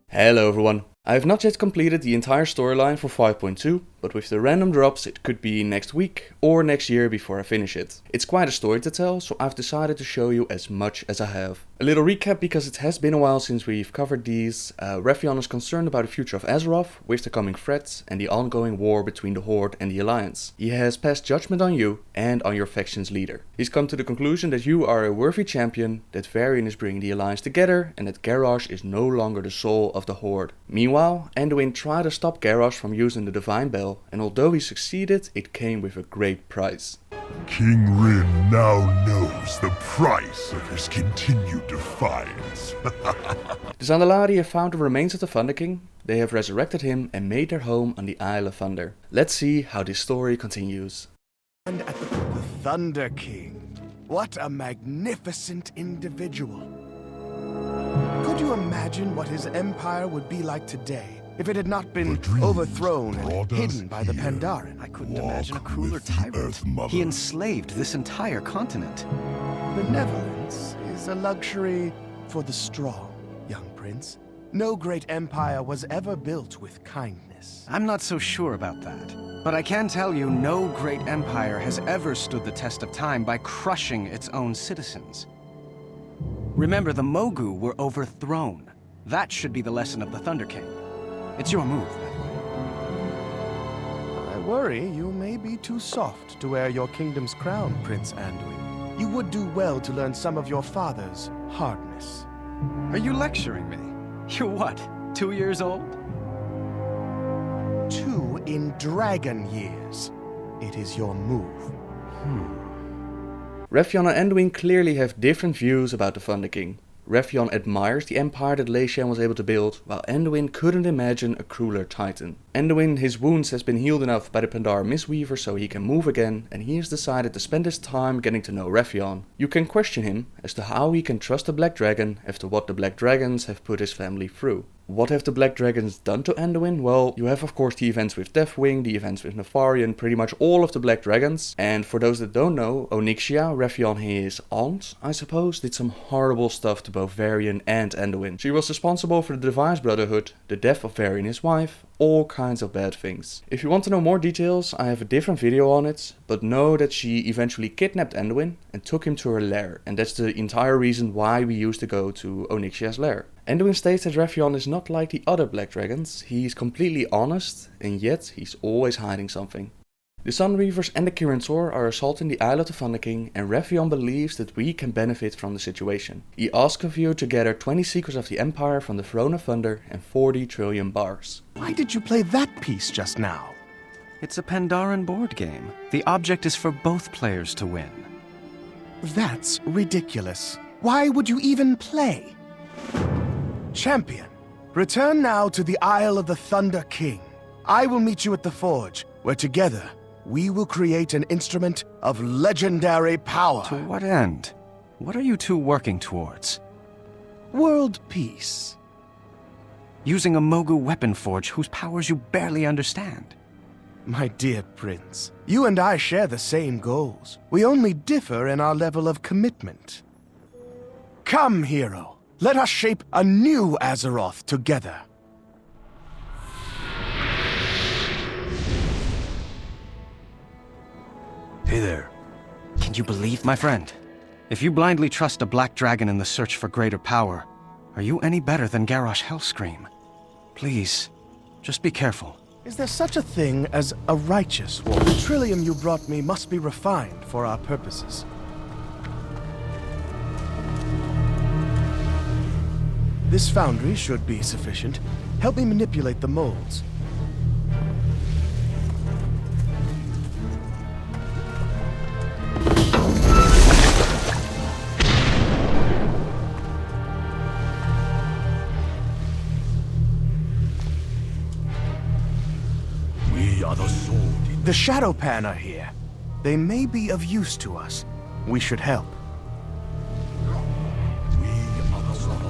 Hello everyone. I have not yet completed the entire storyline for 5.2, but with the random drops it could be next week or next year before I finish it. It's quite a story to tell, so I've decided to show you as much as I have. A little recap because it has been a while since we've covered these. Wrathion is concerned about the future of Azeroth with the coming threats and the ongoing war between the Horde and the Alliance. He has passed judgment on you and on your faction's leader. He's come to the conclusion that you are a worthy champion, that Wrathion is bringing the Alliance together and that Garrosh is no longer the soul of the Horde. Meanwhile, Anduin tried to stop Garrosh from using the Divine Bell, and although he succeeded, it came with a great price. King Rune now knows the price of his continued defiance. The Zandalari have found the remains of the Thunder King, they have resurrected him and made their home on the Isle of Thunder. Let's see how this story continues. And at the Thunder King, what a magnificent individual. Could you imagine what his empire would be like today if it had not been overthrown and hidden by the Pandaren? I couldn't imagine a crueler tyrant. He enslaved this entire continent. Benevolence is a luxury for the strong, young prince. No great empire was ever built with kindness. I'm not so sure about that. But I can tell you no great empire has ever stood the test of time by crushing its own citizens. Remember, the Mogu were overthrown. That should be the lesson of the Thunder King. It's your move, by the way. I worry you may be too soft to wear your kingdom's crown, Prince Anduin. You would do well to learn some of your father's hardness. Are you lecturing me? You're what, 2 years old? 2 in dragon years. It is your move. Wrathion and Anduin clearly have different views about the Thunder King. Wrathion admires the empire that Lei-Shen was able to build, while Anduin couldn't imagine a crueler titan. Anduin, his wounds has been healed enough by the Pandaren Mistweaver so he can move again, and he has decided to spend his time getting to know Wrathion. You can question him as to how he can trust the Black Dragon after what the Black Dragons have put his family through. What have the Black Dragons done to Anduin? Well, you have of course the events with Deathwing, the events with Nefarian, pretty much all of the Black Dragons. And for those that don't know, Onyxia, Wrathion, his aunt, I suppose, did some horrible stuff to both Varian and Anduin. She was responsible for the Device Brotherhood, the death of Varian his wife, all kinds of bad things. If you want to know more details, I have a different video on it, but know that she eventually kidnapped Anduin and took him to her lair, and that's the entire reason why we used to go to Onyxia's lair. Anduin states that Wrathion is not like the other Black Dragons, he's completely honest, and yet he's always hiding something. The Sunreavers and the Kirintor are assaulting the Isle of the Thunder King, and Wrathion believes that we can benefit from the situation. He asks of you to gather 20 Secrets of the Empire from the Throne of Thunder and 40 trillion bars. Why did you play that piece just now? It's a Pandaren board game. The object is for both players to win. That's ridiculous. Why would you even play? Champion, return now to the Isle of the Thunder King. I will meet you at the Forge, where together we will create an instrument of legendary power. To what end? What are you two working towards? World peace. Using a Mogu weapon forge whose powers you barely understand. My dear Prince, you and I share the same goals. We only differ in our level of commitment. Come, hero. Let us shape a new Azeroth together. Hey there. Can you believe, my friend? If you blindly trust a black dragon in the search for greater power, are you any better than Garrosh Hellscream? Please, just be careful. Is there such a thing as a righteous war? The trillium you brought me must be refined for our purposes. This foundry should be sufficient. Help me manipulate the molds. We are the sword. The Shadowpan are here. They may be of use to us. We should help. We are the sword.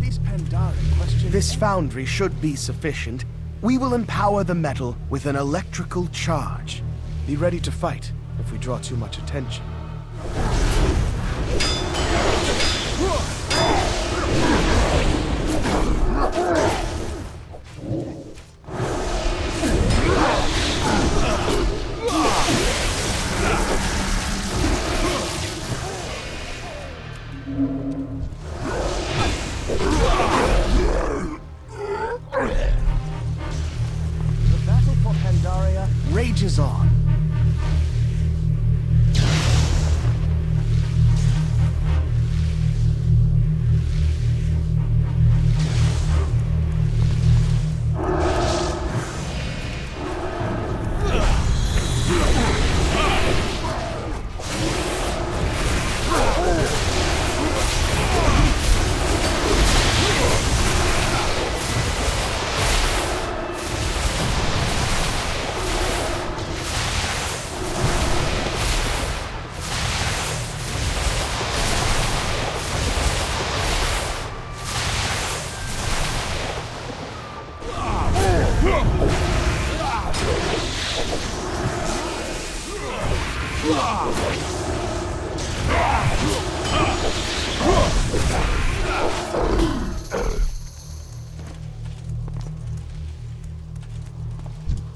These Pandaren question This foundry should be sufficient. We will empower the metal with an electrical charge. Be ready to fight if we draw too much attention. The battle for Pandaria rages on.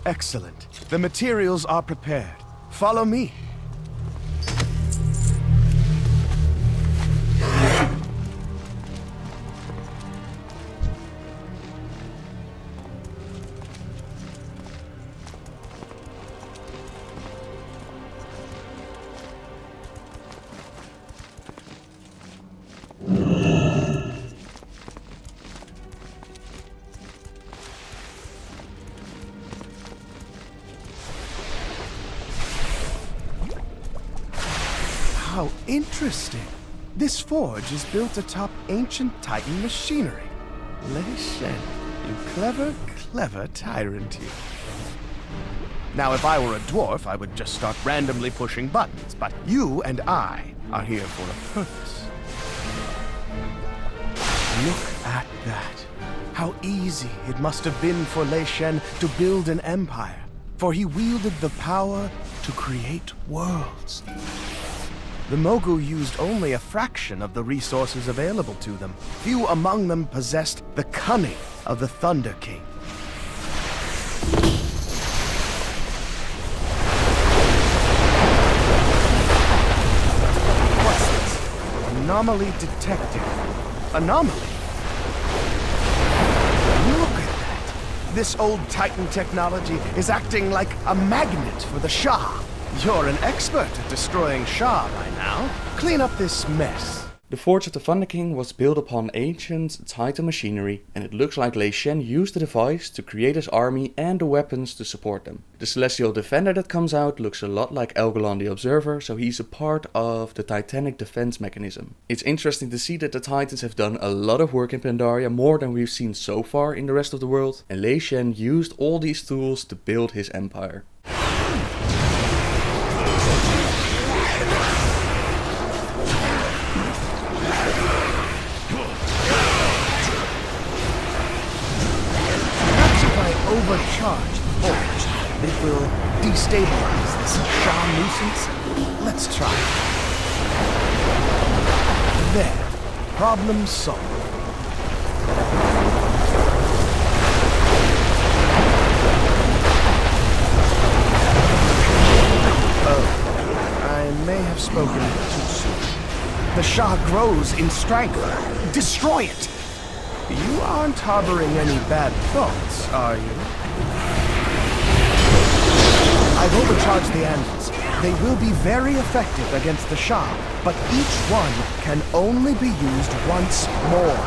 Excellent. The materials are prepared. Follow me. How interesting. This forge is built atop ancient Titan machinery. Lei-Shen, you clever, clever tyrant you. Now, if I were a dwarf, I would just start randomly pushing buttons, but you and I are here for a purpose. Look at that. How easy it must have been for Lei-Shen to build an empire, for he wielded the power to create worlds. The Mogu used only a fraction of the resources available to them. Few among them possessed the cunning of the Thunder King. What's this? Anomaly Detected. Anomaly? Look at that! This old Titan technology is acting like a magnet for the Shah. You're an expert at destroying Shah by now. Clean up this mess. The Forge of the Thunder King was built upon ancient Titan machinery, and it looks like Lei-Shen used the device to create his army and the weapons to support them. The Celestial Defender that comes out looks a lot like Elgalon the Observer, so he's a part of the Titanic defense mechanism. It's interesting to see that the Titans have done a lot of work in Pandaria, more than we've seen so far in the rest of the world, and Lei-Shen used all these tools to build his empire. Overcharged forge. It will destabilize this Shah nuisance. Let's try it. There. Problem solved. Oh, I may have spoken too soon. The Shah grows in strength. Destroy it! You aren't harboring any bad thoughts, are you? I've overcharged the anvils. They will be very effective against the Shah, but each one can only be used once more.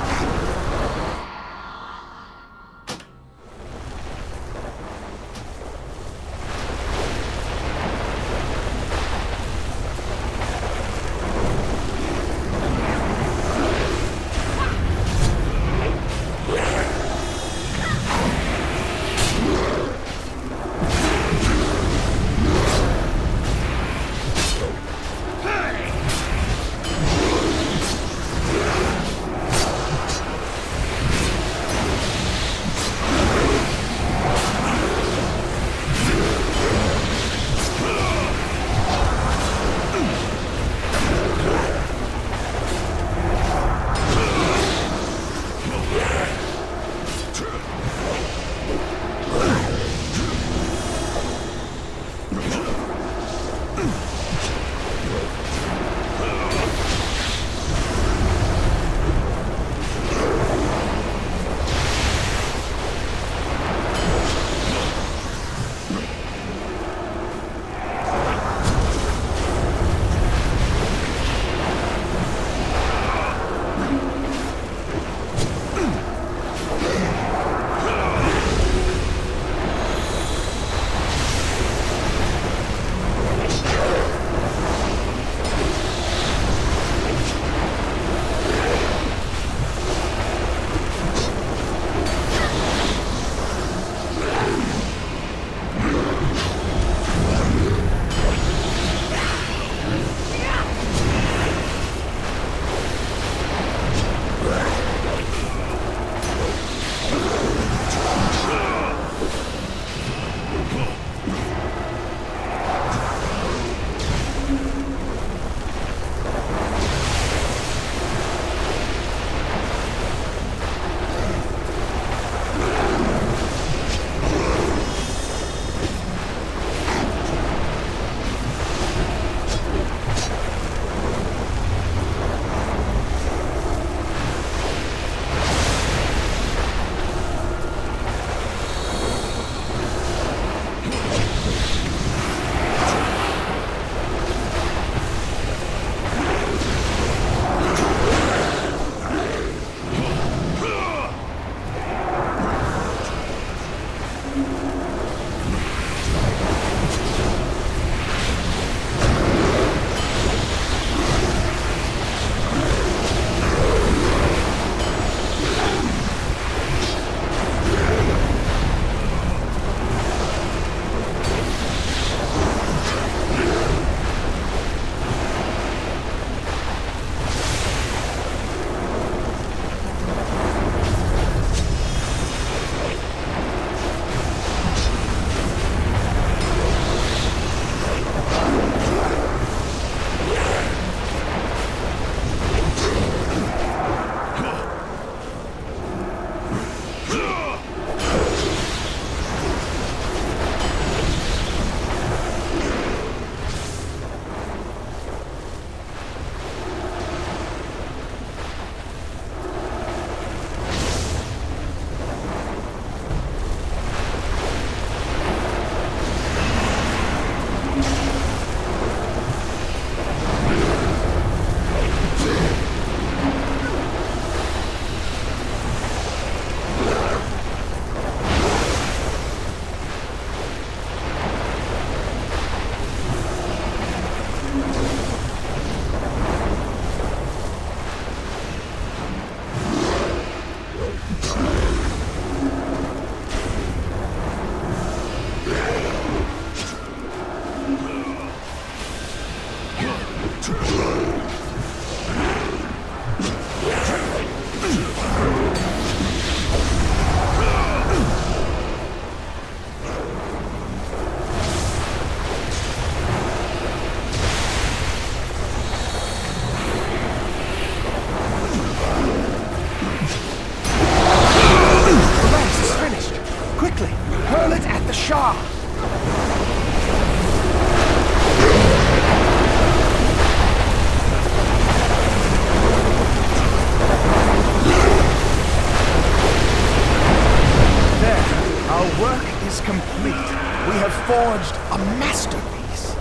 Forged a masterpiece.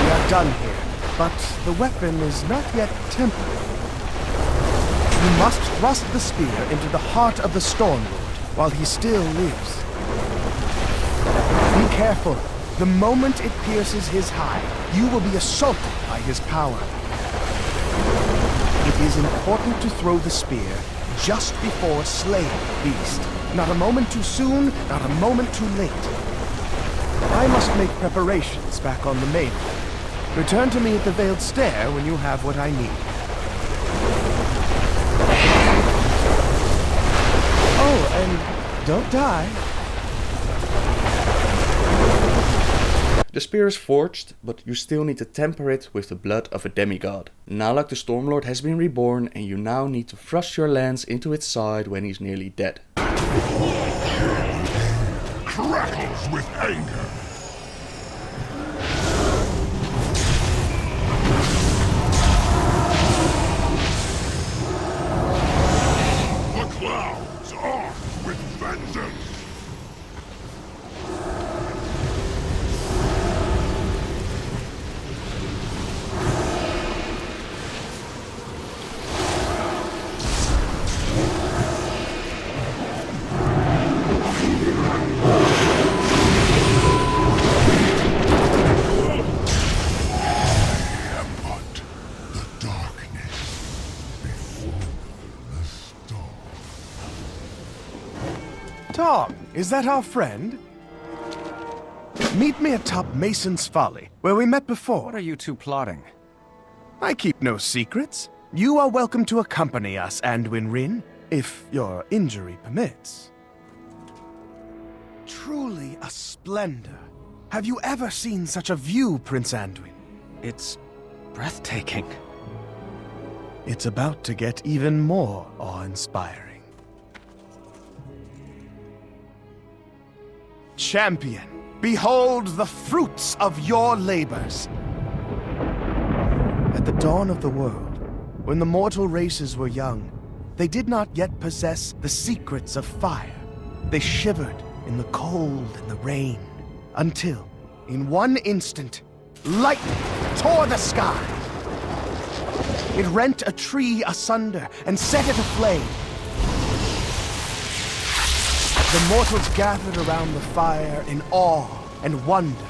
We are done here, but the weapon is not yet tempered. You must thrust the spear into the heart of the Stormlord while he still lives. Be careful. The moment it pierces his hide, you will be assaulted by his power. It is important to throw the spear just before slaying the beast. Not a moment too soon, not a moment too late. I must make preparations back on the mainland. Return to me at the Veiled Stair when you have what I need. Oh, and don't die. The spear is forged, but you still need to temper it with the blood of a demigod. Nalak the Stormlord has been reborn and you now need to thrust your lance into its side when he's nearly dead. Crackles with anger. The clouds are with vengeance. Tom, is that our friend? Meet me atop Mason's Folly, where we met before. What are you two plotting? I keep no secrets. You are welcome to accompany us, Anduin Rin, if your injury permits. Truly a splendor. Have you ever seen such a view, Prince Anduin? It's breathtaking. It's about to get even more awe-inspiring. Champion, behold the fruits of your labors. At the dawn of the world, when the mortal races were young, they did not yet possess the secrets of fire. They shivered in the cold and the rain, until, in one instant, lightning tore the sky. It rent a tree asunder and set it aflame. The mortals gathered around the fire in awe and wonder.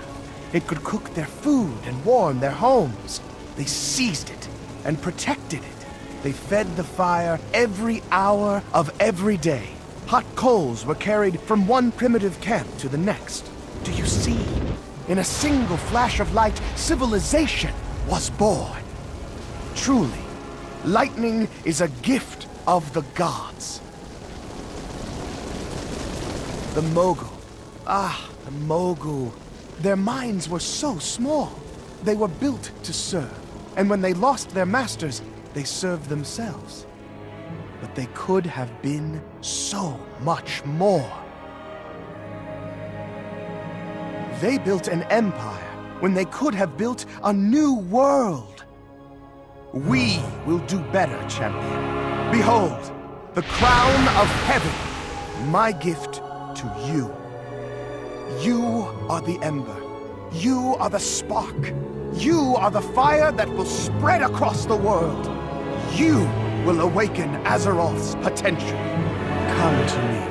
It could cook their food and warm their homes. They seized it and protected it. They fed the fire every hour of every day. Hot coals were carried from one primitive camp to the next. Do you see? In a single flash of light, civilization was born. Truly, lightning is a gift of the gods. The Mogu. The Mogu. Their minds were so small. They were built to serve. And when they lost their masters, they served themselves. But they could have been so much more. They built an empire when they could have built a new world. We will do better, champion. Behold, the crown of heaven, my gift to you. You are the ember. You are the spark. You are the fire that will spread across the world. You will awaken Azeroth's potential. Come to me.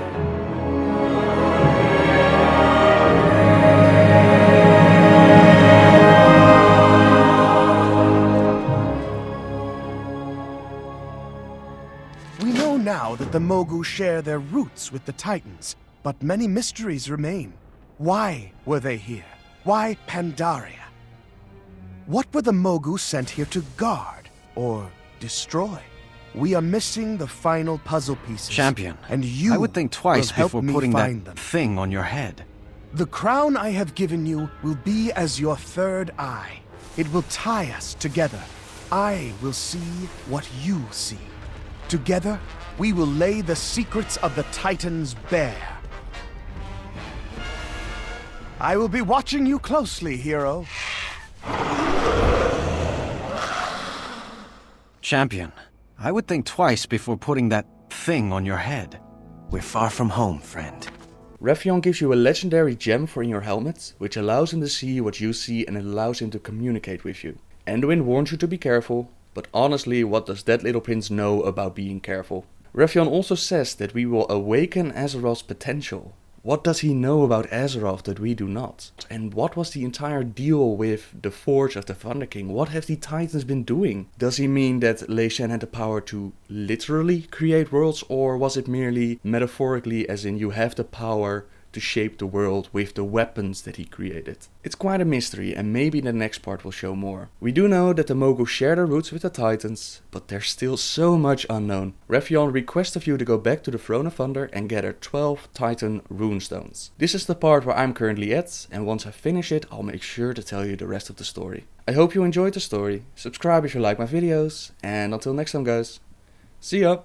We know now that the Mogu share their roots with the Titans, but many mysteries remain. Why were they here? Why Pandaria? What were the Mogu sent here to guard or destroy? We are missing the final puzzle pieces. Champion, and you I would think twice will help before me putting find that them. thing on your head. The crown I have given you will be as your third eye. It will tie us together. I will see what you see. Together, we will lay the secrets of the Titans bare. I will be watching you closely, hero. Champion, I would think twice before putting that thing on your head. We're far from home, friend. Wrathion gives you a legendary gem for in your helmet, which allows him to see what you see and it allows him to communicate with you. Anduin warns you to be careful, but honestly, what does that little prince know about being careful? Wrathion also says that we will awaken Azeroth's potential. What does he know about Azeroth that we do not? And what was the entire deal with the Forge of the Thunder King? What have the Titans been doing? Does he mean that Lei-Shen had the power to literally create worlds, or was it merely metaphorically, as in you have the power to shape the world with the weapons that he created? It's quite a mystery, and maybe the next part will show more. We do know that the Mogu share their roots with the Titans, but there's still so much unknown. Wrathion requests of you to go back to the Throne of Thunder and gather 12 Titan runestones. This is the part where I'm currently at, and once I finish it, I'll make sure to tell you the rest of the story. I hope you enjoyed the story, subscribe if you like my videos, and until next time guys, see ya!